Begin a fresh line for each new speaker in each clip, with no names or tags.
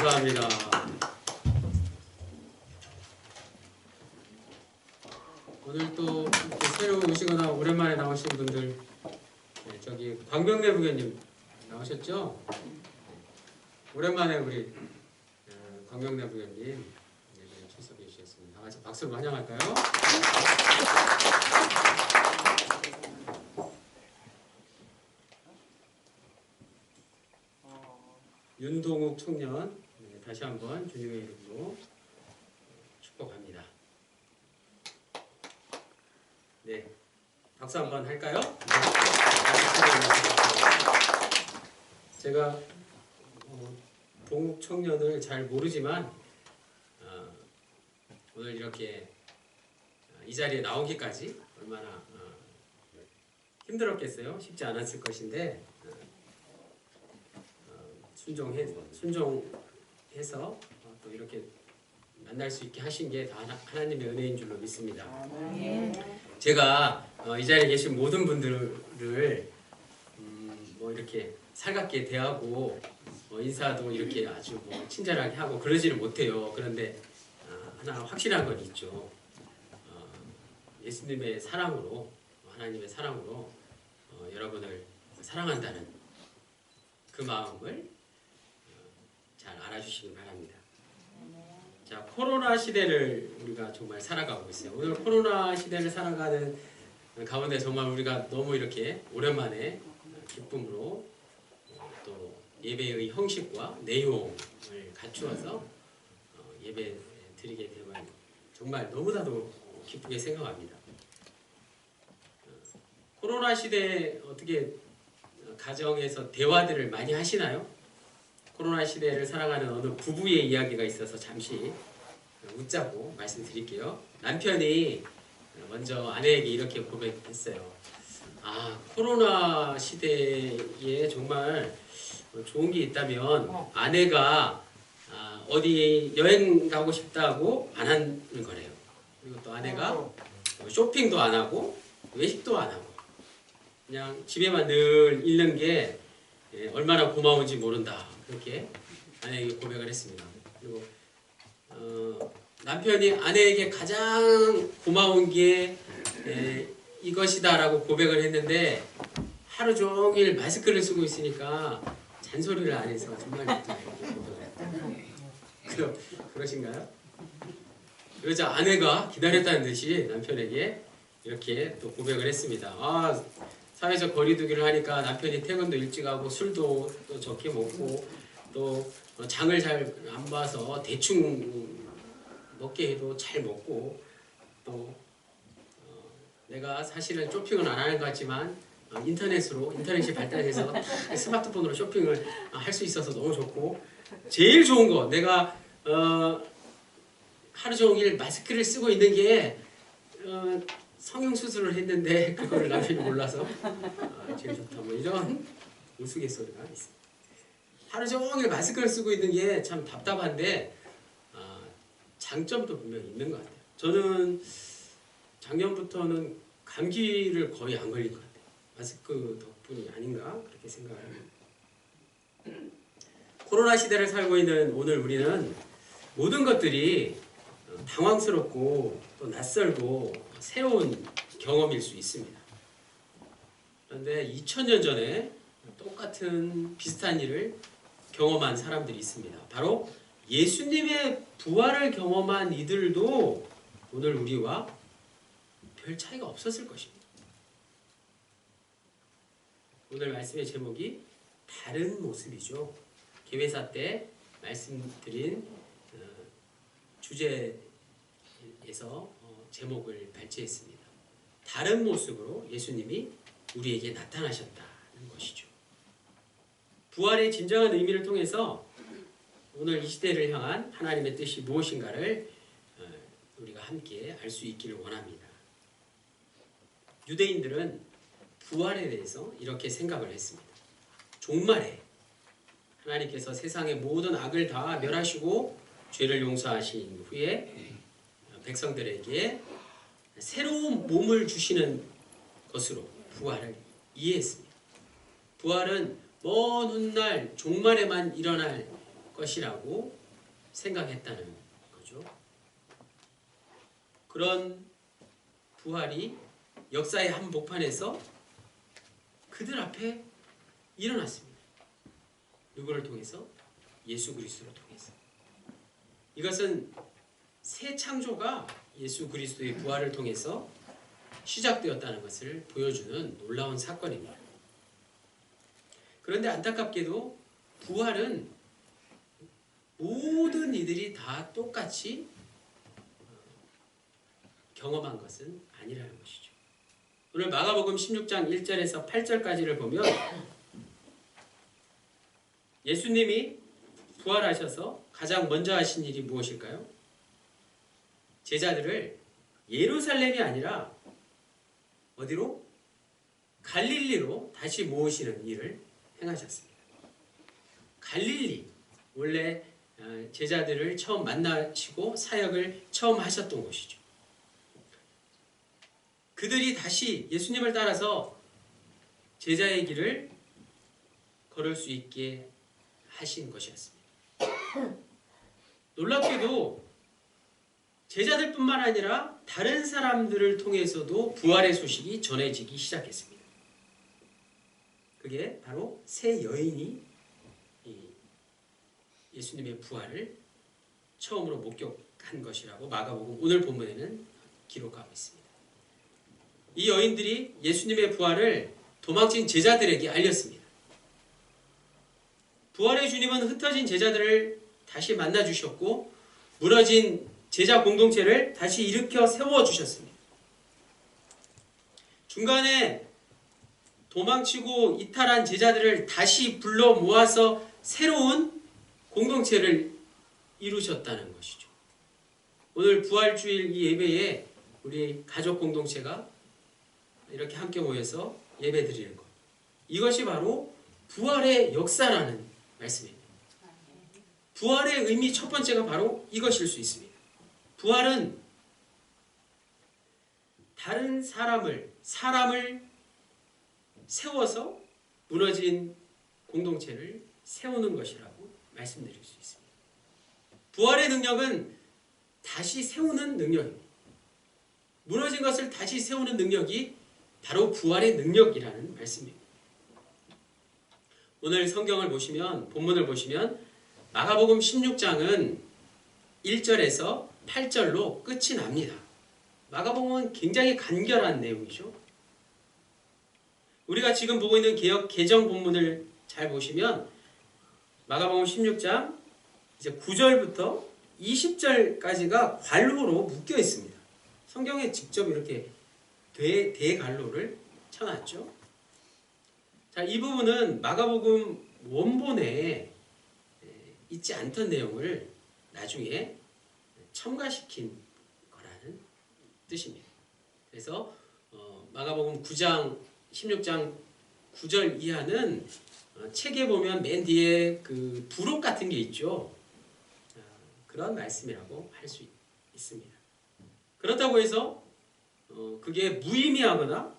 감사합니다. 오늘 또 새로 오시거나 오랜만에 나오신 분들, 네, 저기 광명래 부교님 나오셨죠? 오랜만에 우리 광명래 부교님 네, 출석해 주셨습니다. 다 같이 박수로 환영할까요? 윤동욱 청년, 네, 다시 한번 주님의 이름으로 축복합니다. 네, 박수 한번 할까요? 제가 동욱 청년을 잘 모르지만 오늘 이렇게 이 자리에 나오기까지 얼마나 힘들었겠어요? 쉽지 않았을 것인데 순종해서 또 이렇게 만날 수 있게 하신 게 다 하나님의 은혜인 줄로 믿습니다. 제가 이 자리에 계신 모든 분들을 뭐 이렇게 살갑게 대하고 인사도 이렇게 아주 뭐 친절하게 하고 그러지는 못해요. 그런데 하나 확실한 건 있죠. 예수님의 사랑으로, 하나님의 사랑으로 여러분을 사랑한다는 그 마음을 잘 알아주시기 바랍니다. 자, 코로나 시대를 우리가 정말 살아가고 있어요. 오늘 코로나 시대를 살아가는 가운데 정말 우리가 너무 이렇게 오랜만에 기쁨으로 또 예배의 형식과 내용을 갖추어서 예배 드리게 되면 정말 너무나도 기쁘게 생각합니다. 코로나 시대에 어떻게 가정에서 대화들을 많이 하시나요? 코로나 시대를 살아가는 어느 부부의 이야기가 있어서 잠시 웃자고 말씀드릴게요. 남편이 먼저 아내에게 이렇게 고백했어요. 코로나 시대에 정말 좋은 게 있다면 아내가 어디 여행 가고 싶다고 안 하는 거래요. 그리고 또 아내가 쇼핑도 안 하고 외식도 안 하고 그냥 집에만 늘 있는 게 얼마나 고마운지 모른다. 그렇게 아내에게 고백을 했습니다. 그리고 남편이 아내에게 가장 고마운 게 이것이다 라고 고백을 했는데 하루 종일 마스크를 쓰고 있으니까 잔소리를 안 해서 정말 고백을 했다. 그러신가요? 그러자 아내가 기다렸다는 듯이 남편에게 이렇게 또 고백을 했습니다. 사회적 거리두기를 하니까 남편이 퇴근도 일찍 하고 술도 또 적게 먹고 또 장을 잘 안 봐서 대충 먹게 해도 잘 먹고 또 내가 사실은 쇼핑은 안 하는 것 같지만 인터넷이 발달해서 스마트폰으로 쇼핑을 할 수 있어서 너무 좋고 제일 좋은 거 내가 하루 종일 마스크를 쓰고 있는 게 성형수술을 했는데 그거를 남편이 몰라서 제일 좋다 뭐 이런 우스갯소리가 있습니다. 하루 종일 마스크를 쓰고 있는 게 참 답답한데 장점도 분명히 있는 것 같아요. 저는 작년부터는 감기를 거의 안 걸린 것 같아요. 마스크 덕분이 아닌가 그렇게 생각합니다. 코로나 시대를 살고 있는 오늘 우리는 모든 것들이 당황스럽고 또 낯설고 새로운 경험일 수 있습니다. 그런데 2000년 전에 똑같은 비슷한 일을 경험한 사람들이 있습니다. 바로 예수님의 부활을 경험한 이들도 오늘 우리와 별 차이가 없었을 것입니다. 오늘 말씀의 제목이 다른 모습이죠. 개회사 때 말씀드린 주제에서 제목을 발췌했습니다. 다른 모습으로 예수님이 우리에게 나타나셨다는 것이죠. 부활의 진정한 의미를 통해서 오늘 이 시대를 향한 하나님의 뜻이 무엇인가를 우리가 함께 알 수 있기를 원합니다. 유대인들은 부활에 대해서 이렇게 생각을 했습니다. 종말에 하나님께서 세상의 모든 악을 다 멸하시고 죄를 용서하신 후에 백성들에게 새로운 몸을 주시는 것으로 부활을 이해했습니다. 부활은 먼 훗날 종말에만 일어날 것이라고 생각했다는 거죠. 그런 부활이 역사의 한복판에서 그들 앞에 일어났습니다. 누구를 통해서? 예수 그리스도를 통해서. 이것은 새 창조가 예수 그리스도의 부활을 통해서 시작되었다는 것을 보여주는 놀라운 사건입니다. 그런데 안타깝게도 부활은 모든 이들이 다 똑같이 경험한 것은 아니라는 것이죠. 오늘 마가복음 16장 1절에서 8절까지를 보면 예수님이 부활하셔서 가장 먼저 하신 일이 무엇일까요? 제자들을 예루살렘이 아니라 어디로? 갈릴리로 다시 모으시는 일을 행하셨습니다. 갈릴리, 원래 제자들을 처음 만나시고 사역을 처음 하셨던 곳이죠. 그들이 다시 예수님을 따라서 제자의 길을 걸을 수 있게 하신 것이었습니다. 놀랍게도 제자들뿐만 아니라 다른 사람들을 통해서도 부활의 소식이 전해지기 시작했습니다. 그게 바로 세 여인이 예수님의 부활을 처음으로 목격한 것이라고 마가복음 오늘 본문에는 기록하고 있습니다. 이 여인들이 예수님의 부활을 도망친 제자들에게 알렸습니다. 부활의 주님은 흩어진 제자들을 다시 만나주셨고 무너진 제자 공동체를 다시 일으켜 세워주셨습니다. 중간에 도망치고 이탈한 제자들을 다시 불러 모아서 새로운 공동체를 이루셨다는 것이죠. 오늘 부활주일 이 예배에 우리 가족 공동체가 이렇게 함께 모여서 예배드리는 것, 이것이 바로 부활의 역사라는 말씀입니다. 부활의 의미 첫 번째가 바로 이것일 수 있습니다. 부활은 다른 사람을 세워서 무너진 공동체를 세우는 것이라고 말씀드릴 수 있습니다. 부활의 능력은 다시 세우는 능력입니다. 무너진 것을 다시 세우는 능력이 바로 부활의 능력이라는 말씀입니다. 오늘 성경을 보시면, 본문을 보시면 마가복음 16장은 1절에서 8절로 끝이 납니다. 마가복음은 굉장히 간결한 내용이죠. 우리가 지금 보고 있는 개정 본문을 잘 보시면 마가복음 16장 이제 9절부터 20절까지가 관로로 묶여 있습니다. 성경에 직접 이렇게 대관로를 쳐놨죠. 자, 이 부분은 마가복음 원본에 있지 않던 내용을 나중에 첨가시킨 거라는 뜻입니다. 그래서 마가복음 9장 16장 9절 이하는 책에 보면 맨 뒤에 그 부록 같은 게 있죠. 그런 말씀이라고 할 수 있습니다. 그렇다고 해서 그게 무의미하거나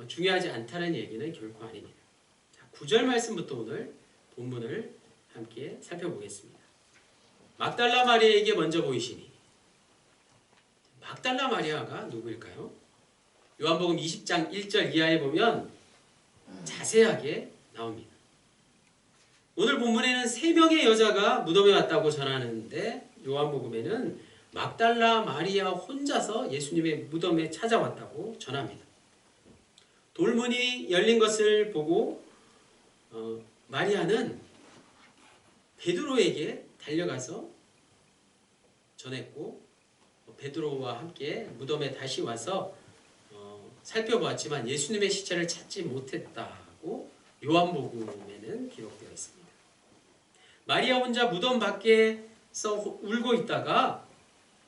중요하지 않다는 얘기는 결코 아닙니다. 자, 9절 말씀부터 오늘 본문을 함께 살펴보겠습니다. 막달라 마리아에게 먼저 보이시니. 막달라 마리아가 누구일까요? 요한복음 20장 1절 이하에 보면 자세하게 나옵니다. 오늘 본문에는 3명의 여자가 무덤에 왔다고 전하는데 요한복음에는 막달라 마리아 혼자서 예수님의 무덤에 찾아왔다고 전합니다. 돌문이 열린 것을 보고 마리아는 베드로에게 달려가서 전했고 베드로와 함께 무덤에 다시 와서 살펴보았지만 예수님의 시체를 찾지 못했다고 요한복음에는 기록되어 있습니다. 마리아 혼자 무덤 밖에서 울고 있다가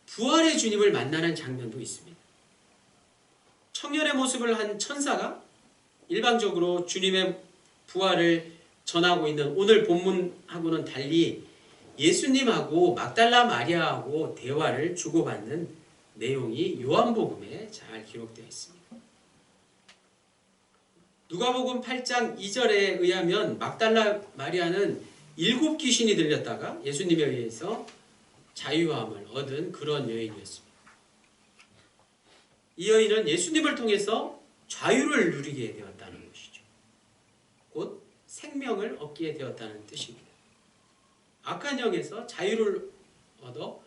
부활의 주님을 만나는 장면도 있습니다. 청년의 모습을 한 천사가 일방적으로 주님의 부활을 전하고 있는 오늘 본문하고는 달리 예수님하고 막달라 마리아하고 대화를 주고받는 내용이 요한복음에 잘 기록되어 있습니다. 누가복음 8장 2절에 의하면 막달라 마리아는 7 귀신이 들렸다가 예수님에 의해서 자유함을 얻은 그런 여인이었습니다. 이 여인은 예수님을 통해서 자유를 누리게 되었다는 것이죠. 곧 생명을 얻게 되었다는 뜻입니다. 악한 영에서 자유를 얻어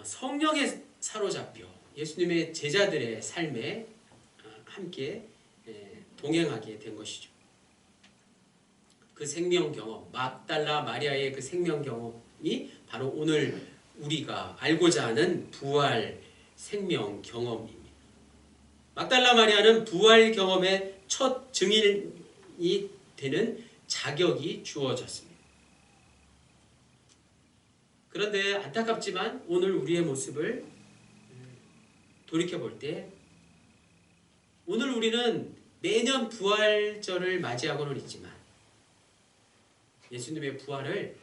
성령에 사로잡혀 예수님의 제자들의 삶에 함께 동행하게 된 것이죠. 그 생명 경험, 막달라 마리아의 그 생명 경험이 바로 오늘 우리가 알고자 하는 부활 생명 경험입니다. 막달라 마리아는 부활 경험의 첫 증인이 되는 자격이 주어졌습니다. 그런데 안타깝지만 오늘 우리의 모습을 돌이켜볼 때 오늘 우리는 매년 부활절을 맞이하고는 있지만 예수님의 부활을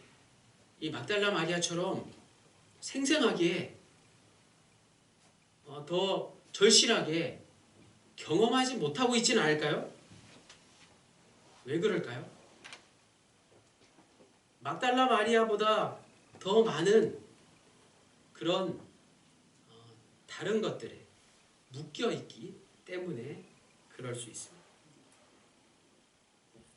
이 막달라 마리아처럼 생생하게 더 절실하게 경험하지 못하고 있지는 않을까요? 왜 그럴까요? 막달라 마리아보다 더 많은 그런 다른 것들에 묶여있기 때문에 그럴 수 있습니다.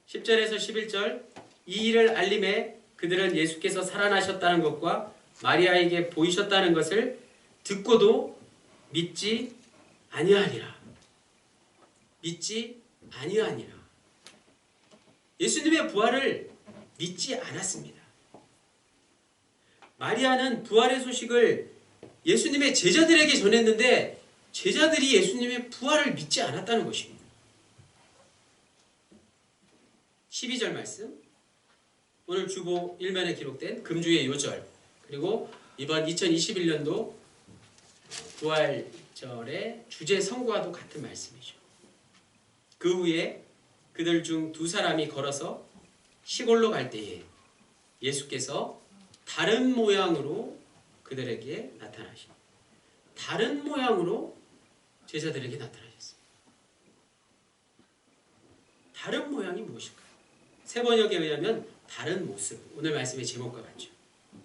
10절에서 11절 이 일을 알림해 그들은 예수께서 살아나셨다는 것과 마리아에게 보이셨다는 것을 듣고도 믿지 아니하니라. 믿지 아니하니라. 예수님의 부활을 믿지 않았습니다. 마리아는 부활의 소식을 예수님의 제자들에게 전했는데 제자들이 예수님의 부활을 믿지 않았다는 것입니다. 12절 말씀, 오늘 주보 1면에 기록된 금주의 요절, 그리고 이번 2021년도 부활절의 주제 성구와도 같은 말씀이죠. 그 후에 그들 중 2사람이 걸어서 시골로 갈 때에 예수께서 다른 모양으로 그들에게 나타나십니다. 다른 모양으로 제자들에게 나타나셨습니다. 다른 모양이 무엇일까요? 세번역에 의하면 다른 모습, 오늘 말씀의 제목과 같죠.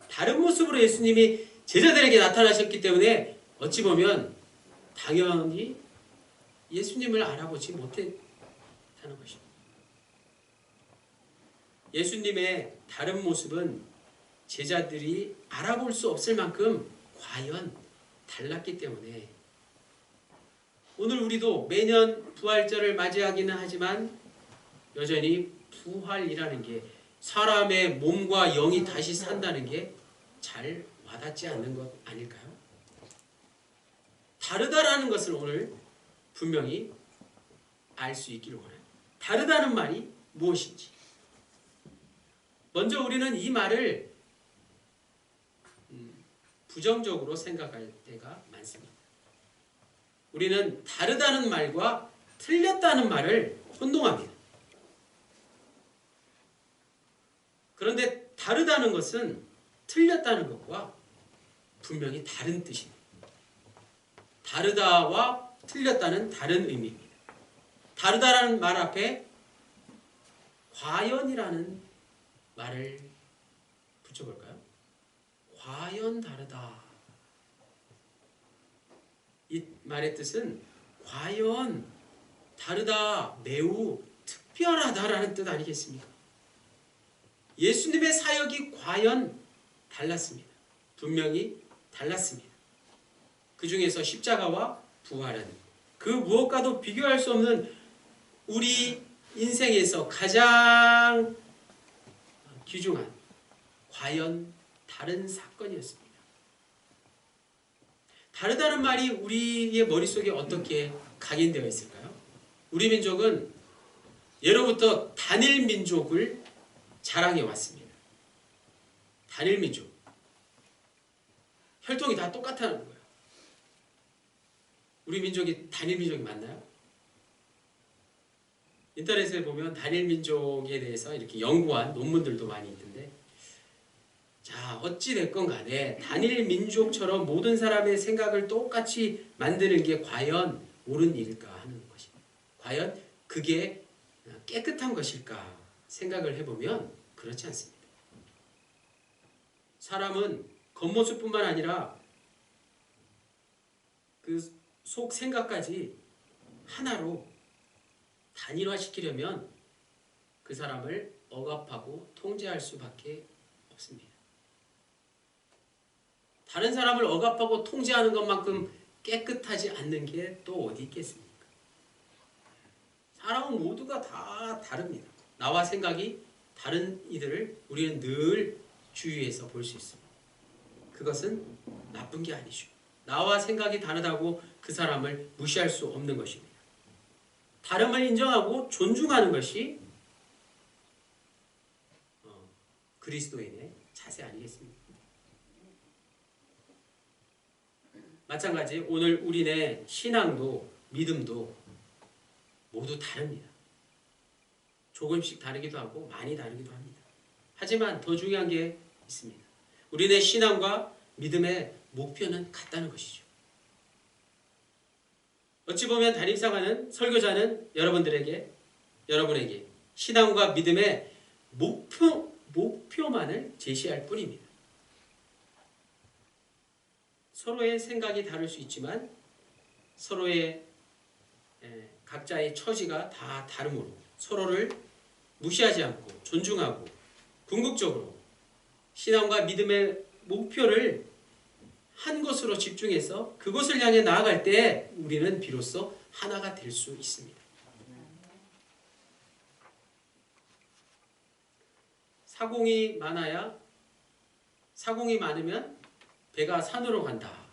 다른 모습으로 예수님이 제자들에게 나타나셨기 때문에 어찌 보면 당연히 예수님을 알아보지 못했다는 것입니다. 예수님의 다른 모습은 제자들이 알아볼 수 없을 만큼 과연 달랐기 때문에 오늘 우리도 매년 부활절을 맞이하기는 하지만 여전히 부활이라는 게 사람의 몸과 영이 다시 산다는 게 잘 와닿지 않는 것 아닐까요? 다르다라는 것을 오늘 분명히 알 수 있기를 원해요. 다르다는 말이 무엇인지. 먼저 우리는 이 말을 부정적으로 생각할 때가 많습니다. 우리는 다르다는 말과 틀렸다는 말을 혼동합니다. 그런데 다르다는 것은 틀렸다는 것과 분명히 다른 뜻입니다. 다르다와 틀렸다는 다른 의미입니다. 다르다라는 말 앞에 과연이라는 말을 붙여볼까요? 과연 다르다. 이 말의 뜻은 과연 다르다, 매우 특별하다라는 뜻 아니겠습니까? 예수님의 사역이 과연 달랐습니다. 분명히 달랐습니다. 그 중에서 십자가와 부활은 그 무엇과도 비교할 수 없는 우리 인생에서 가장 귀중한 과연 다른 사건이었습니다. 다르다는 말이 우리의 머릿속에 어떻게 각인되어 있을까요? 우리 민족은 예로부터 단일 민족을 자랑해 왔습니다. 단일 민족. 혈통이 다 똑같다는 거예요. 우리 민족이 단일 민족이 맞나요? 인터넷에 보면 단일 민족에 대해서 이렇게 연구한 논문들도 많이 있던데, 자, 어찌 됐건 간에 단일 민족처럼 모든 사람의 생각을 똑같이 만드는 게 과연 옳은 일일까 하는 것입니다. 과연 그게 깨끗한 것일까 생각을 해보면 그렇지 않습니다. 사람은 겉모습뿐만 아니라 그 속 생각까지 하나로 단일화시키려면 그 사람을 억압하고 통제할 수밖에 없습니다. 다른 사람을 억압하고 통제하는 것만큼 깨끗하지 않는 게 또 어디 있겠습니까? 사람은 모두가 다 다릅니다. 나와 생각이 다른 이들을 우리는 늘 주위에서 볼 수 있습니다. 그것은 나쁜 게 아니죠. 나와 생각이 다르다고 그 사람을 무시할 수 없는 것입니다. 다름을 인정하고 존중하는 것이 그리스도인의 자세 아니겠습니까? 마찬가지 오늘 우리네 신앙도 믿음도 모두 다릅니다. 조금씩 다르기도 하고 많이 다르기도 합니다. 하지만 더 중요한 게 있습니다. 우리네 신앙과 믿음의 목표는 같다는 것이죠. 어찌 보면 담임사관은 설교자는 여러분에게 신앙과 믿음의 목표만을 제시할 뿐입니다. 서로의 생각이 다를 수 있지만 서로의 각자의 처지가 다 다르므로 서로를 무시하지 않고 존중하고 궁극적으로 신앙과 믿음의 목표를 한 것으로 집중해서 그것을 향해 나아갈 때 우리는 비로소 하나가 될 수 있습니다. 사공이 많으면 배가 산으로 간다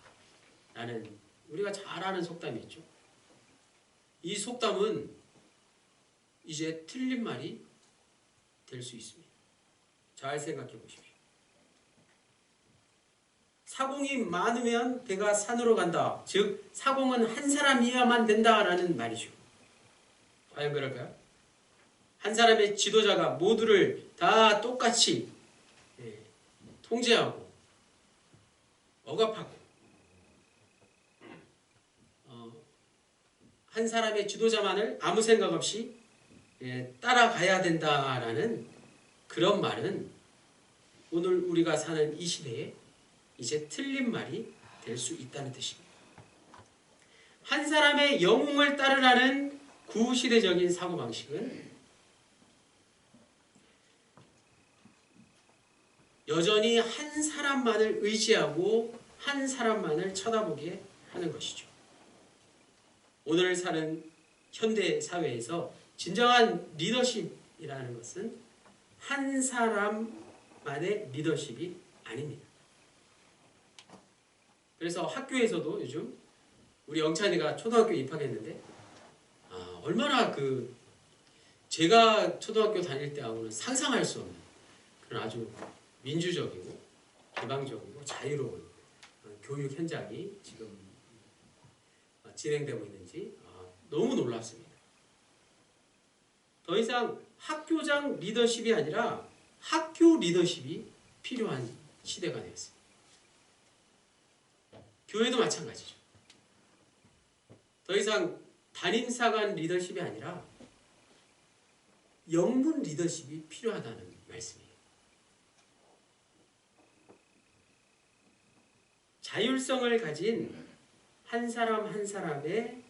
라는 우리가 잘 아는 속담이 있죠. 이 속담은 이제 틀린 말이 될 수 있습니다. 잘 생각해 보십시오. 사공이 많으면 배가 산으로 간다. 즉 사공은 한 사람이어야만 된다라는 말이죠. 과연 그럴까요? 한 사람의 지도자가 모두를 다 똑같이 통제하고 억압하고 한 사람의 지도자만을 아무 생각 없이 따라가야 된다라는 그런 말은 오늘 우리가 사는 이 시대에 이제 틀린 말이 될 수 있다는 뜻입니다. 한 사람의 영웅을 따르라는 구시대적인 사고방식은 여전히 한 사람만을 의지하고 한 사람만을 쳐다보게 하는 것이죠. 오늘 사는 현대 사회에서 진정한 리더십이라는 것은 한 사람만의 리더십이 아닙니다. 그래서 학교에서도 요즘 우리 영찬이가 초등학교 입학했는데 얼마나 제가 초등학교 다닐 때하고는 상상할 수 없는 그런 아주 민주적이고 개방적이고 자유로운 교육 현장이 지금 진행되고 있는지 너무 놀랍습니다. 더 이상 학교장 리더십이 아니라 학교 리더십이 필요한 시대가 되었습니다. 교회도 마찬가지죠. 더 이상 담임사관 리더십이 아니라 영문 리더십이 필요하다는 말씀이에요. 자율성을 가진 한 사람 한 사람의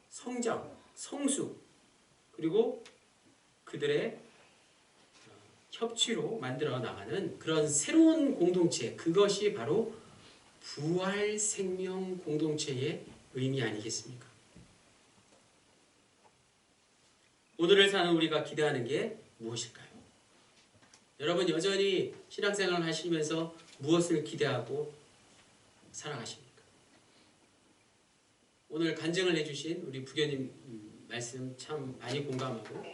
성장, 성숙, 그리고 그들의 협치로 만들어 나가는 그런 새로운 공동체, 그것이 바로 부활 생명 공동체의 의미 아니겠습니까? 오늘을 사는 우리가 기대하는 게 무엇일까요? 여러분 여전히 신앙생활을 하시면서 무엇을 기대하고 살아가십니까? 오늘 간증을 해주신 우리 부교님 말씀 참 많이 공감하고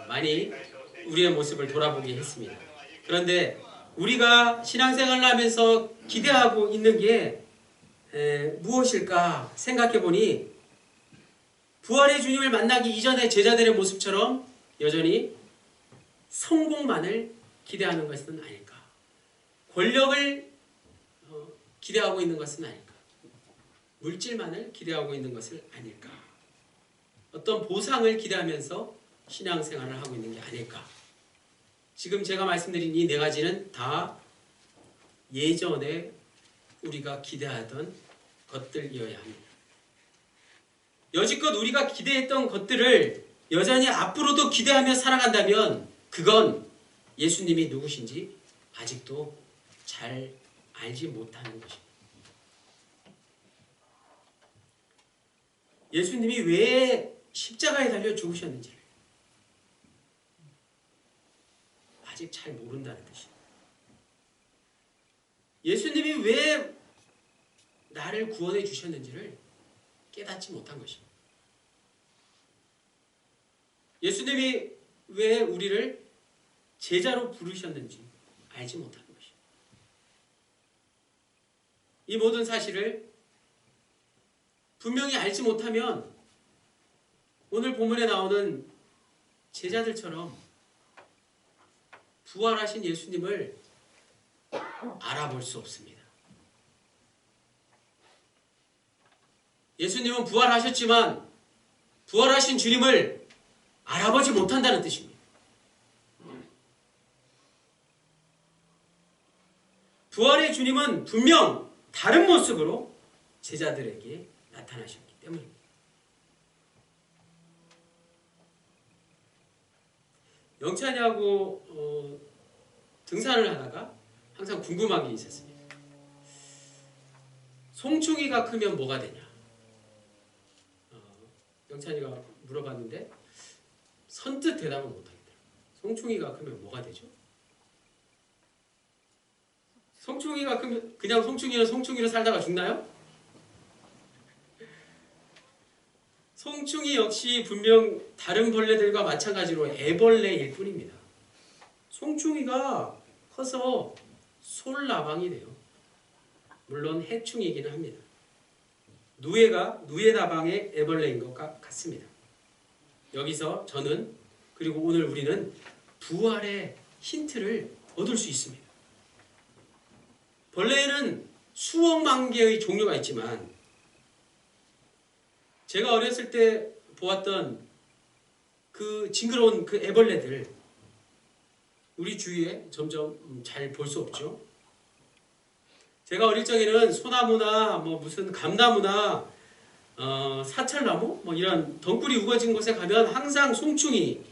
많이 우리의 모습을 돌아보게 했습니다. 그런데 우리가 신앙생활을 하면서 기대하고 있는 게 무엇일까 생각해 보니 부활의 주님을 만나기 이전의 제자들의 모습처럼 여전히 성공만을 기대하는 것은 아닐까? 권력을 기대하고 있는 것은 아닐까? 물질만을 기대하고 있는 것을 아닐까? 어떤 보상을 기대하면서 신앙생활을 하고 있는 게 아닐까. 지금 제가 말씀드린 이 네 가지는 다 예전에 우리가 기대하던 것들이어야 합니다. 여지껏 우리가 기대했던 것들을 여전히 앞으로도 기대하며 살아간다면 그건 예수님이 누구신지 아직도 잘 알지 못하는 것입니다. 예수님이 왜 십자가에 달려 죽으셨는지를 아직 잘 모른다는 뜻입니다. 예수님이 왜 나를 구원해 주셨는지를 깨닫지 못한 것입니다. 예수님이 왜 우리를 제자로 부르셨는지 알지 못하는 것입니다. 이 모든 사실을 분명히 알지 못하면 오늘 본문에 나오는 제자들처럼 부활하신 예수님을 알아볼 수 없습니다. 예수님은 부활하셨지만 부활하신 주님을 알아보지 못한다는 뜻입니다. 부활의 주님은 분명 다른 모습으로 제자들에게 나타나셨기 때문입니다. 영찬이하고 등산을 하다가 항상 궁금한 게 있었습니다. 송충이가 크면 뭐가 되냐? 영찬이가 물어봤는데 선뜻 대답을 못하겠더라고요. 송충이가 크면 뭐가 되죠? 송충이가 크면 그냥 송충이는 송충이로 살다가 죽나요? 송충이 역시 분명 다른 벌레들과 마찬가지로 애벌레일 뿐입니다. 송충이가 커서 솔나방이 돼요. 물론 해충이기는 합니다. 누에나방의 애벌레인 것 같습니다. 여기서 저는 그리고 오늘 우리는 부활의 힌트를 얻을 수 있습니다. 벌레에는 수억만 개의 종류가 있지만 제가 어렸을 때 보았던 그 징그러운 그 애벌레들 우리 주위에 점점 잘 볼 수 없죠. 제가 어릴 적에는 소나무나 뭐 무슨 감나무나 사철나무 뭐 이런 덩굴이 우거진 곳에 가면 항상 송충이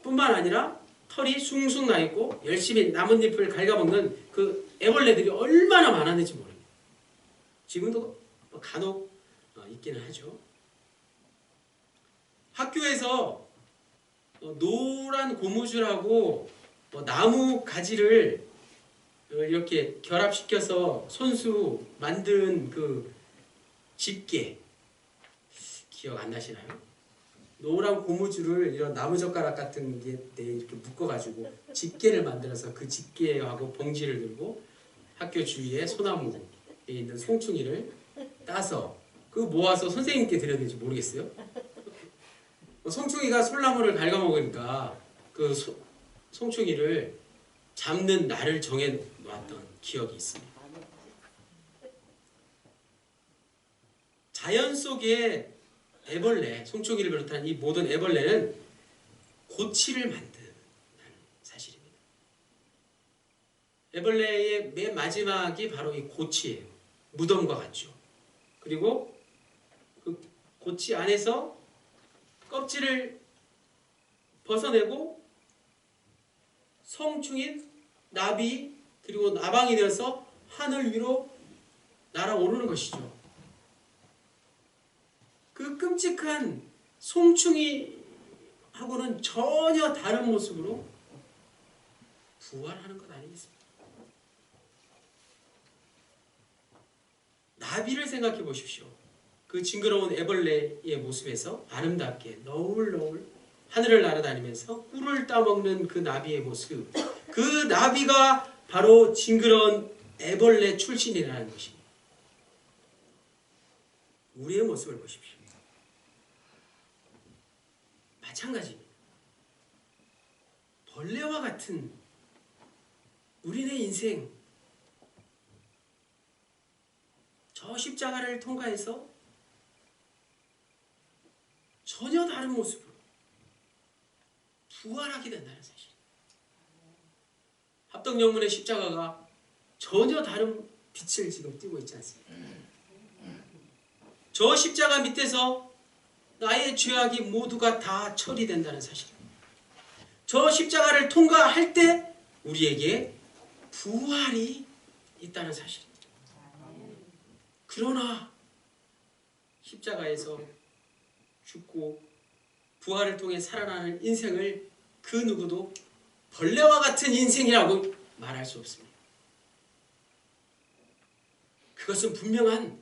뿐만 아니라 털이 숭숭 나 있고 열심히 나뭇잎을 갉아먹는 그 애벌레들이 얼마나 많았는지 모릅니다. 지금도 간혹 있기는 하죠. 학교에서 노란 고무줄하고 나무 가지를 이렇게 결합시켜서 손수 만든 그 집게 기억 안 나시나요? 노란 고무줄을 이런 나무젓가락 같은 게 이렇게 묶어가지고 집게를 만들어서 그 집게하고 봉지를 들고 학교 주위에 소나무에 있는 송충이를 따서 그 모아서 선생님께 드려야 될지 모르겠어요. 송충이가 솔나무를 갉아먹으니까 그 송충이를 잡는 날을 정해놨던 기억이 있습니다. 자연 속에 애벌레, 송충이를 비롯한 이 모든 애벌레는 고치를 만드는 사실입니다. 애벌레의 맨 마지막이 바로 이 고치예요. 무덤과 같죠. 그리고 그 고치 안에서 껍질을 벗어내고 성충인 나비 그리고 나방이 되어서 하늘 위로 날아오르는 것이죠. 그 끔찍한 송충이하고는 전혀 다른 모습으로 부활하는 것 아니겠습니까? 나비를 생각해 보십시오. 그 징그러운 애벌레의 모습에서 아름답게 너울너울 하늘을 날아다니면서 꿀을 따먹는 그 나비의 모습, 그 나비가 바로 징그러운 애벌레 출신이라는 것입니다. 우리의 모습을 보십시오. 마찬가지입니다. 벌레와 같은 우리네 인생, 저 십자가를 통과해서 전혀 다른 모습으로 부활하게 된다는 사실. 합덕영문의 십자가가 전혀 다른 빛을 지금 띠고 있지 않습니까? 저 십자가 밑에서 나의 죄악이 모두가 다 처리된다는 사실입니다. 저 십자가를 통과할 때 우리에게 부활이 있다는 사실입니다. 그러나 십자가에서 죽고 부활을 통해 살아나는 인생을 그 누구도 벌레와 같은 인생이라고 말할 수 없습니다. 그것은 분명한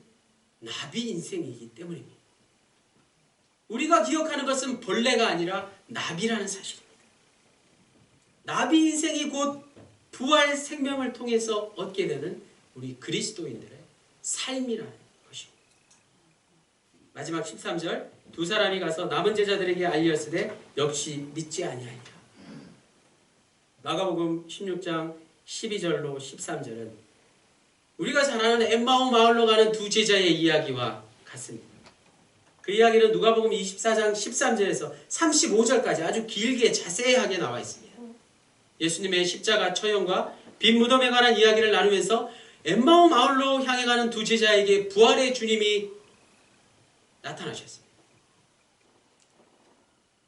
나비 인생이기 때문입니다. 우리가 기억하는 것은 벌레가 아니라 나비라는 사실입니다. 나비 인생이 곧 부활 생명을 통해서 얻게 되는 우리 그리스도인들의 삶이라는 것입니다. 마지막 13절, 두 사람이 가서 남은 제자들에게 알렸으되 역시 믿지 아니하니라. 마가복음 16장 12절로 13절은 우리가 잘 아는 엠마오 마을로 가는 두 제자의 이야기와 같습니다. 그 이야기는 누가복음 24장 13절에서 35절까지 아주 길게 자세하게 나와 있습니다. 예수님의 십자가 처형과 빈 무덤에 관한 이야기를 나누면서 엠마오 마을로 향해 가는 두 제자에게 부활의 주님이 나타나셨습니다.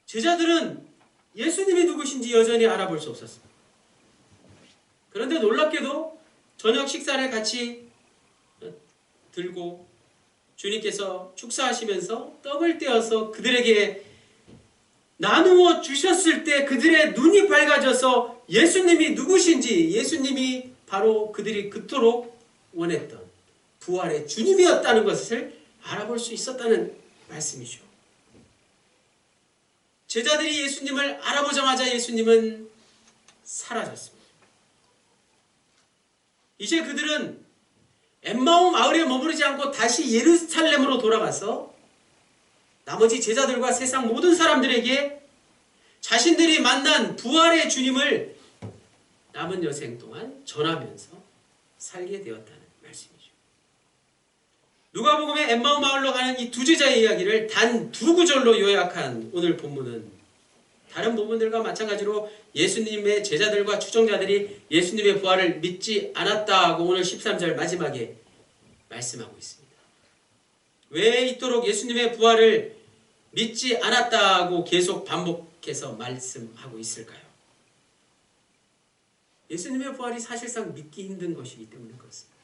제자들은 예수님이 누구신지 여전히 알아볼 수 없었습니다. 그런데 놀랍게도 저녁 식사를 같이 들고 주님께서 축사하시면서 떡을 떼어서 그들에게 나누어 주셨을 때 그들의 눈이 밝아져서 예수님이 누구신지, 예수님이 바로 그들이 그토록 원했던 부활의 주님이었다는 것을 알아볼 수 있었다는 말씀이죠. 제자들이 예수님을 알아보자마자 예수님은 사라졌습니다. 이제 그들은 엠마오 마을에 머무르지 않고 다시 예루살렘으로 돌아가서 나머지 제자들과 세상 모든 사람들에게 자신들이 만난 부활의 주님을 남은 여생 동안 전하면서 살게 되었다는 말씀이죠. 누가복음의 엠마오 마을로 가는 이 두 제자의 이야기를 단 두 구절로 요약한 오늘 본문은 다른 본문들과 마찬가지로 예수님의 제자들과 추종자들이 예수님의 부활을 믿지 않았다고 오늘 13절 마지막에 말씀하고 있습니다. 왜 이토록 예수님의 부활을 믿지 않았다고 계속 반복해서 말씀하고 있을까요? 예수님의 부활이 사실상 믿기 힘든 것이기 때문에 그렇습니다.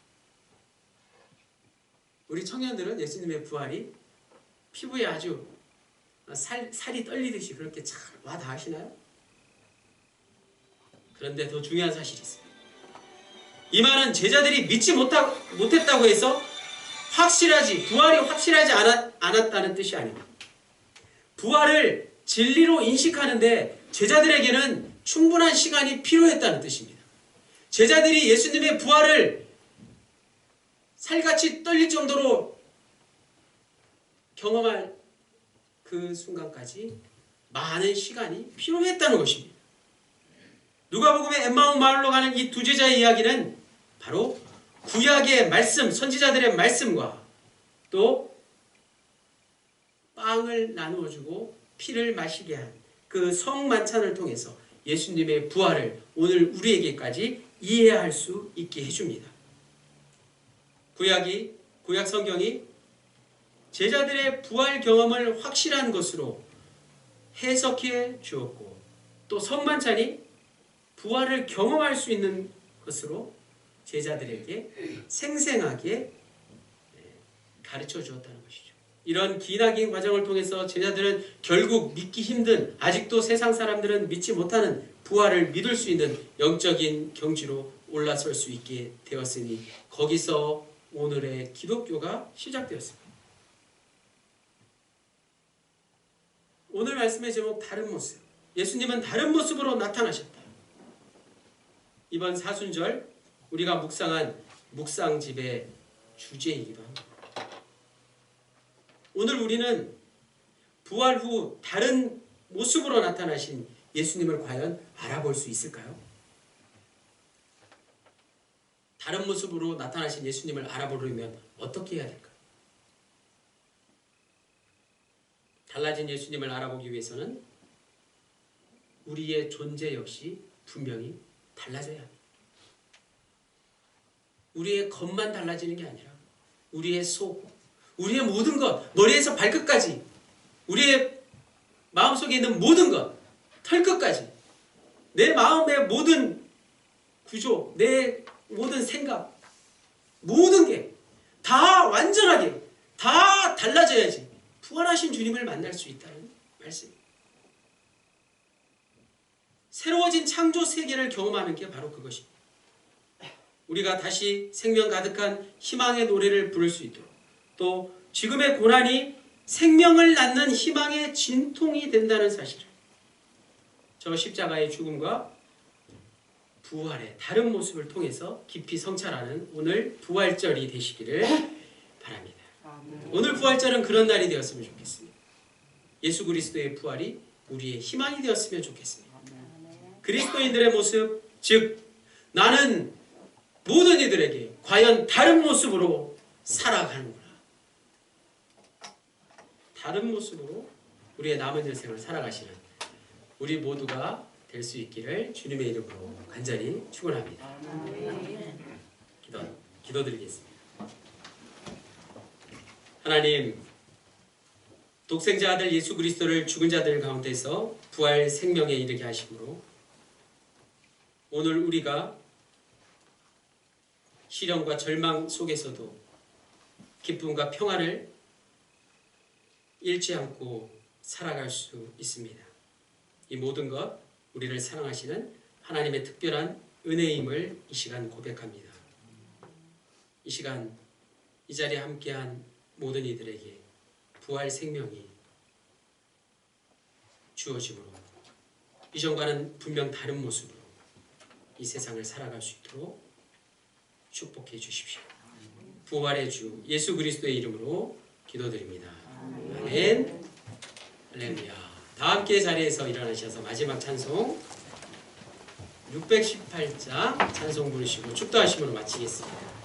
우리 청년들은 예수님의 부활이 피부에 아주 살이 떨리듯이 그렇게 잘 와닿으시나요? 그런데 더 중요한 사실이 있습니다. 이 말은 제자들이 믿지 못했다고 해서 부활이 확실하지 않았다는 뜻이 아닙니다. 부활을 진리로 인식하는데 제자들에게는 충분한 시간이 필요했다는 뜻입니다. 제자들이 예수님의 부활을 살같이 떨릴 정도로 경험할 그 순간까지 많은 시간이 필요했다는 것입니다. 누가복음의 엠마오 마을로 가는 이 두 제자의 이야기는 바로 구약의 말씀, 선지자들의 말씀과 또 빵을 나누어주고 피를 마시게 한 그 성만찬을 통해서 예수님의 부활을 오늘 우리에게까지 이해할 수 있게 해줍니다. 구약 성경이 제자들의 부활 경험을 확실한 것으로 해석해 주었고 또 성만찬이 부활을 경험할 수 있는 것으로 제자들에게 생생하게 가르쳐 주었다는 것이죠. 이런 기나긴 과정을 통해서 제자들은 결국 믿기 힘든, 아직도 세상 사람들은 믿지 못하는 부활을 믿을 수 있는 영적인 경지로 올라설 수 있게 되었으니 거기서 오늘의 기독교가 시작되었습니다. 오늘 말씀의 제목 다른 모습. 예수님은 다른 모습으로 나타나셨다. 이번 사순절 우리가 묵상한 묵상집의 주제이기도 합니다. 오늘 우리는 부활 후 다른 모습으로 나타나신 예수님을 과연 알아볼 수 있을까요? 다른 모습으로 나타나신 예수님을 알아보려면 어떻게 해야 될까요? 달라진 예수님을 알아보기 위해서는 우리의 존재 역시 분명히 달라져야 합니다. 우리의 겉만 달라지는 게 아니라 우리의 속, 우리의 모든 것, 머리에서 발끝까지, 우리의 마음속에 있는 모든 것, 털끝까지, 내 마음의 모든 구조, 내 모든 생각, 모든 게 다 완전하게 다 달라져야지 부활하신 주님을 만날 수 있다는 말씀입니다. 새로워진 창조 세계를 경험하는 게 바로 그것입니다. 우리가 다시 생명 가득한 희망의 노래를 부를 수 있도록, 또 지금의 고난이 생명을 낳는 희망의 진통이 된다는 사실을 저 십자가의 죽음과 부활의 다른 모습을 통해서 깊이 성찰하는 오늘 부활절이 되시기를 바랍니다. 오늘 부활절은 그런 날이 되었으면 좋겠습니다. 예수 그리스도의 부활이 우리의 희망이 되었으면 좋겠습니다. 그리스도인들의 모습, 즉 나는 모든 이들에게 과연 다른 모습으로 살아가는구나. 다른 모습으로 우리의 남은 인생을 살아가시는 우리 모두가 될 수 있기를 주님의 이름으로 간절히 축원합니다. 기도드리겠습니다. 하나님, 독생자 아들 예수 그리스도를 죽은 자들 가운데서 부활 생명에 이르게 하심으로 오늘 우리가 시련과 절망 속에서도 기쁨과 평안을 잃지 않고 살아갈 수 있습니다. 이 모든 것 우리를 사랑하시는 하나님의 특별한 은혜임을 이 시간 고백합니다. 이 시간 이 자리에 함께한 모든 이들에게 부활 생명이 주어짐으로 이전과는 분명 다른 모습으로 이 세상을 살아갈 수 있도록 축복해 주십시오. 부활의 주 예수 그리스도의 이름으로 기도드립니다. 아멘. 할렐루야. 다 함께 자리에서 일어나셔서 마지막 찬송 618장 찬송 부르시고 축도하심으로 마치겠습니다.